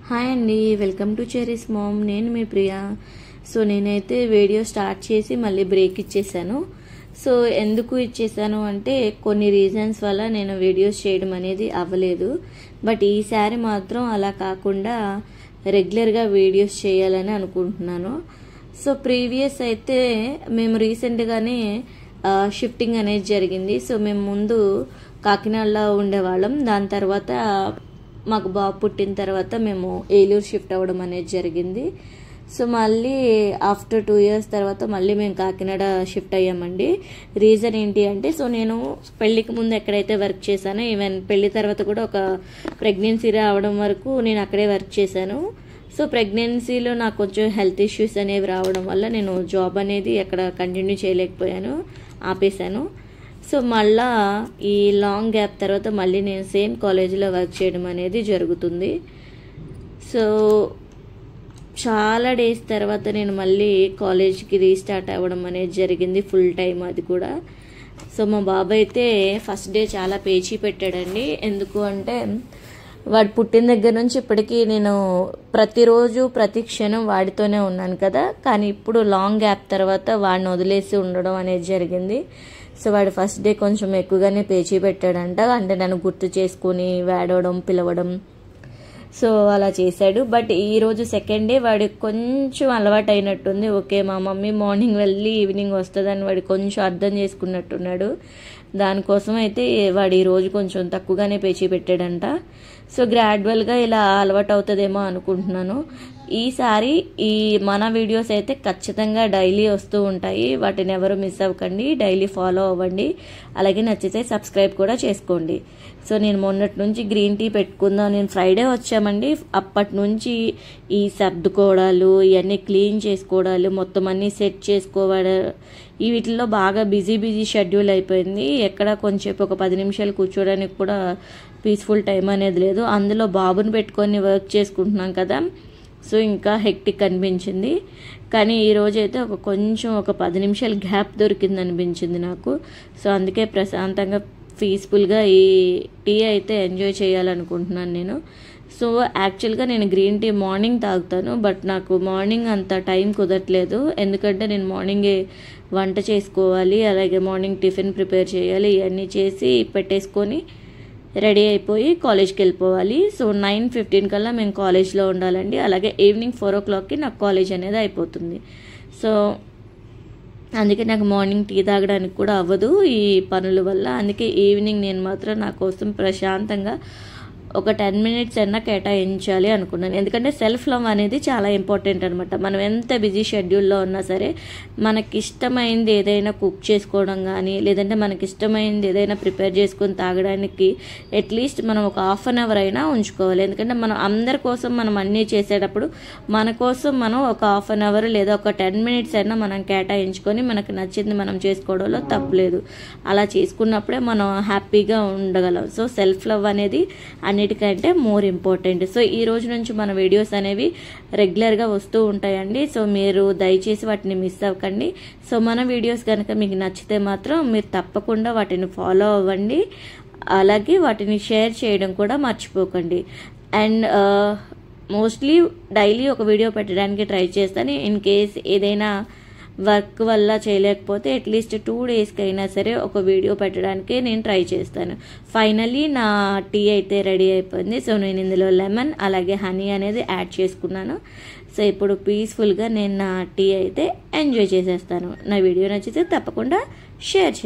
Hi అండి, welcome to cherries mom. నేను మీ ప్రియా. సో నేనైతే వీడియో స్టార్ట్ చేసి మళ్ళీ బ్రేక్ ఇచ్చేసాను. సో ఎందుకు ఇచ్చేసాను అంటే కొన్ని రీజన్స్ వల్ల నేను వీడియోస్ చేయడం అనేది అవ్వలేదు. బట్ ఈసారి మాత్రం అలా కాకుండా రెగ్యులర్గా వీడియోస్ చేయాలని అనుకుంటున్నాను. సో ప్రీవియస్ అయితే మేము రీసెంట్గానే షిఫ్టింగ్ అనేది జరిగింది. సో మేము ముందు కాకినాడలో ఉండేవాళ్ళం. దాని తర్వాత మాకు బాబు పుట్టిన తర్వాత మేము ఏలూరు షిఫ్ట్ అవ్వడం అనేది జరిగింది. సో మళ్ళీ ఆఫ్టర్ 2 years తర్వాత మళ్ళీ మేము కాకినాడ షిఫ్ట్ అయ్యామండి. రీజన్ ఏంటి అంటే, సో నేను పెళ్లికి ముందు ఎక్కడైతే వర్క్ చేశానో, ఈవెన్ పెళ్లి తర్వాత కూడా ఒక ప్రెగ్నెన్సీ రావడం వరకు నేను అక్కడే వర్క్ చేశాను. సో ప్రెగ్నెన్సీలో నాకు కొంచెం హెల్త్ ఇష్యూస్ అనేవి రావడం వల్ల నేను జాబ్ అనేది ఎక్కడ కంటిన్యూ చేయలేకపోయాను, ఆపేశాను. సో మళ్ళా ఈ లాంగ్ గ్యాప్ తర్వాత మళ్ళీ నేను సేమ్ కాలేజీలో వర్క్ చేయడం అనేది జరుగుతుంది. సో చాలా డేస్ తర్వాత నేను మళ్ళీ కాలేజ్కి రీస్టార్ట్ అవ్వడం అనేది జరిగింది, ఫుల్ టైం అది కూడా. సో మా బాబాయ్ అయితే ఫస్ట్ డే చాలా పేచీ పెట్టాడండి. ఎందుకు అంటే వాడు పుట్టిన దగ్గర నుంచి ఇప్పటికీ నేను ప్రతిరోజు ప్రతి క్షణం వాడితోనే ఉన్నాను కదా. కానీ ఇప్పుడు లాంగ్ గ్యాప్ తర్వాత వాడిని వదిలేసి ఉండడం అనేది జరిగింది. సో వాడు ఫస్ట్ డే కొంచెం ఎక్కువగానే పేచీ పెట్టాడంట. అంటే నన్ను గుర్తు చేసుకుని వాడవడం, పిలవడం, సో అలా చేశాడు. బట్ ఈరోజు సెకండ్ డే వాడికి కొంచెం అలవాటు అయినట్టుంది. ఓకే, మా మమ్మీ మార్నింగ్ వెళ్ళి ఈవినింగ్ వస్తుందని వాడు కొంచెం అర్థం చేసుకున్నట్టున్నాడు. దానికోసం అయితే వాడు ఈరోజు కొంచెం తక్కువగానే పేచీ పెట్టాడంట. సో గ్రాడ్యువల్గా ఇలా అలవాటు అవుతుందేమో అనుకుంటున్నాను. ఈసారి ఈ మన వీడియోస్ అయితే ఖచ్చితంగా డైలీ వస్తూ ఉంటాయి. వాటిని ఎవరు మిస్ అవ్వకండి, డైలీ ఫాలో అవ్వండి. అలాగే నచ్చితే సబ్స్క్రైబ్ కూడా చేసుకోండి. సో నేను మొన్నటి నుంచి గ్రీన్ టీ పెట్టుకుందాం, నేను ఫ్రైడే వచ్చామండి. అప్పటి నుంచి ఈ సర్దుకోవడాలు, ఇవన్నీ క్లీన్ చేసుకోవడాలు, మొత్తం అన్నీ సెట్ చేసుకోవడం, ఈ వీటిల్లో బాగా బిజీ షెడ్యూల్ అయిపోయింది. ఎక్కడ కొంచెంసేపు ఒక 10 నిమిషాలు కూర్చోడానికి కూడా పీస్ఫుల్ టైం అనేది లేదు. అందులో బాబుని పెట్టుకొని వర్క్ చేసుకుంటున్నాం కదా, సో ఇంకా హెక్టిక్ అనిపించింది. కానీ ఈరోజు అయితే కొంచెం ఒక 10 నిమిషాలు గ్యాప్ దొరికింది అనిపించింది నాకు. సో అందుకే ప్రశాంతంగా పీస్ఫుల్గా ఈ టీ అయితే ఎంజాయ్ చేయాలనుకుంటున్నాను నేను. సో యాక్చువల్గా నేను గ్రీన్ టీ మార్నింగ్ తాగుతాను, బట్ నాకు మార్నింగ్ అంత టైం కుదరట్లేదు. ఎందుకంటే నేను మార్నింగే వంట చేసుకోవాలి, అలాగే మార్నింగ్ టిఫిన్ ప్రిపేర్ చేయాలి, ఇవన్నీ చేసి పెట్టేసుకొని రెడీ అయిపోయి కాలేజ్కి వెళ్ళిపోవాలి. సో 9:15 కల్లా మేము కాలేజ్లో ఉండాలండి. అలాగే ఈవినింగ్ 4 o'clockకి నాకు కాలేజ్ అనేది అయిపోతుంది. సో అందుకే నాకు మార్నింగ్ టీ తాగడానికి కూడా అవ్వదు ఈ పనుల వల్ల. అందుకే ఈవినింగ్ నేను మాత్రం నా కోసం ప్రశాంతంగా ఒక 10 minutes అయినా కేటాయించాలి అనుకున్నాను. ఎందుకంటే సెల్ఫ్ లవ్ అనేది చాలా ఇంపార్టెంట్ అనమాట. మనం ఎంత బిజీ షెడ్యూల్లో ఉన్నా సరే మనకిష్టమైంది ఏదైనా కుక్ చేసుకోవడం కానీ, లేదంటే మనకిష్టమైంది ఏదైనా ప్రిపేర్ చేసుకొని తాగడానికి అట్లీస్ట్ మనం ఒక 1/2 hour అయినా ఉంచుకోవాలి. ఎందుకంటే మనం అందరి కోసం మనం అన్నీ చేసేటప్పుడు మన కోసం మనం ఒక 1/2 hour లేదా ఒక 10 minutes అయినా మనం కేటాయించుకొని మనకు నచ్చింది మనం చేసుకోవడంలో తప్పులేదు. అలా చేసుకున్నప్పుడే మనం హ్యాపీగా ఉండగలం. సో సెల్ఫ్ లవ్ అనేది అన్నిటికంటే మోర్ ఇంపార్టెంట్. సో ఈ రోజు నుంచి మన వీడియోస్ అనేవి రెగ్యులర్గా వస్తూ ఉంటాయండి. సో మీరు దయచేసి వాటిని మిస్ అవ్వకండి. సో మన వీడియోస్ కనుక మీకు నచ్చితే మాత్రం మీరు తప్పకుండా వాటిని ఫాలో అవ్వండి. అలాగే వాటిని షేర్ చేయడం కూడా మర్చిపోకండి. అండ్ మోస్ట్లీ డైలీ ఒక వీడియో పెట్టడానికి ట్రై చేస్తాను. ఇన్ కేస్ ఏదైనా వర్క్ వల్ల చేయలేకపోతే అట్లీస్ట్ 2 daysకి అయినా సరే ఒక వీడియో పెట్టడానికి నేను ట్రై చేస్తాను. ఫైనలీ నా టీ అయితే రెడీ అయిపోయింది. సో నేను ఇందులో లెమన్ అలాగే హనీ అనేది యాడ్ చేసుకున్నాను. సో ఇప్పుడు పీస్ఫుల్గా నేను నా టీ అయితే ఎంజాయ్ చేసేస్తాను. నా వీడియో నచ్చితే తప్పకుండా షేర్ చేయండి.